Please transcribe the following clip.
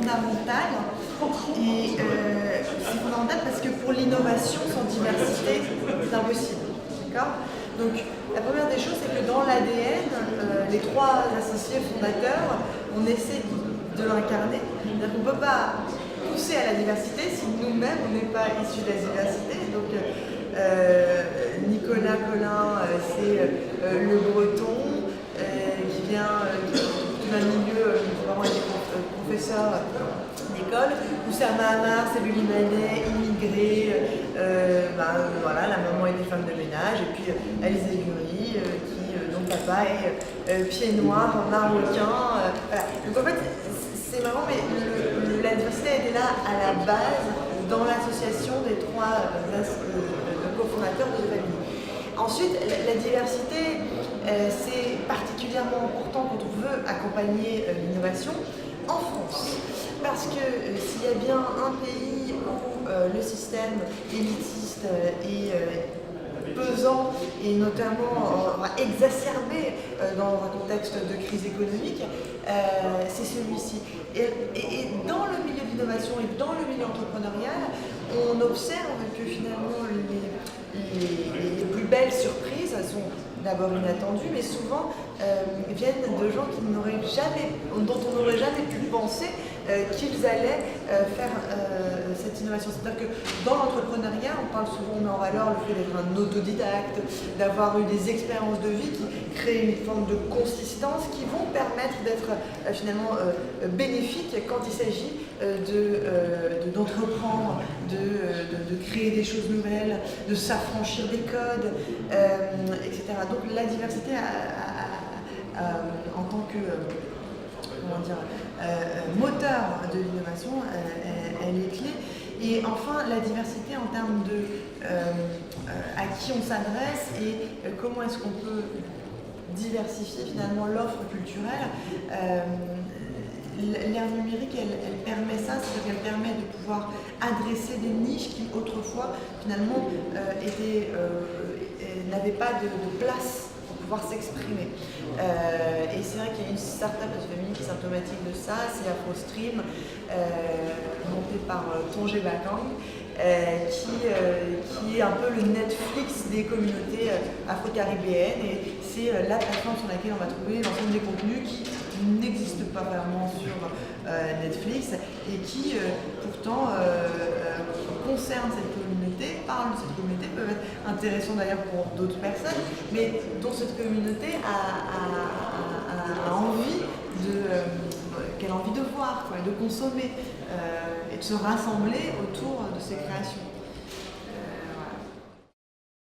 fondamental. Et c'est fondamental parce que pour l'innovation sans diversité, c'est impossible. D'accord ? Donc, la première des choses, c'est que dans l'ADN, les trois associés fondateurs, on essaie de l'incarner. C'est-à-dire qu'on ne peut pas pousser à la diversité si nous-mêmes, on n'est pas issus de la diversité. Donc, Nicolas Collin, c'est le breton qui vient d'un milieu, ses parents étaient professeurs d'école. Oussama Hamar, c'est le Libanais, immigré, voilà, la maman était femme de ménage, et puis Alizé Guri, dont papa est pied noir, marocain. Voilà. Donc en fait, c'est marrant, mais la diversité était là à la base dans l'association des trois cofondateurs de The Family. Ensuite, la diversité, c'est particulièrement important quand on veut accompagner l'innovation en France. Parce que s'il y a bien un pays où le système élitiste est pesant et notamment exacerbé dans un contexte de crise économique, c'est celui-ci. Et dans le milieu de l'innovation et dans le milieu entrepreneurial, on observe que finalement les plus belles surprises sont d'abord inattendues, mais souvent viennent de gens dont on n'aurait jamais pu penser qu'ils allaient faire cette innovation. C'est-à-dire que dans l'entrepreneuriat, on parle souvent, on met en valeur le fait d'être un autodidacte, d'avoir eu des expériences de vie qui créent une forme de consistance qui vont permettre d'être finalement bénéfiques quand il s'agit d'entreprendre, de créer des choses nouvelles, de s'affranchir des codes, etc. Donc la diversité en tant que moteur de l'innovation, elle est clé. Et enfin, la diversité en termes de à qui on s'adresse et comment est-ce qu'on peut diversifier finalement l'offre culturelle. L'ère numérique, elle permet ça, c'est-à-dire qu'elle permet de pouvoir adresser des niches qui autrefois finalement n'avaient pas de place pour pouvoir s'exprimer. Et c'est vrai qu'il y a une start-up de famille qui est symptomatique de ça, c'est AfroStream, montée par Tongé Bakang, qui est un peu le Netflix des communautés afro-caribéennes, et c'est la plateforme sur laquelle on va trouver l'ensemble des contenus qui n'existent pas vraiment sur Netflix et qui pourtant concernent cette communauté, parlent de cette communauté, peuvent être intéressants d'ailleurs pour d'autres personnes, mais dont cette communauté a envie qu'elle a envie de voir, de consommer et de se rassembler autour de ces créations.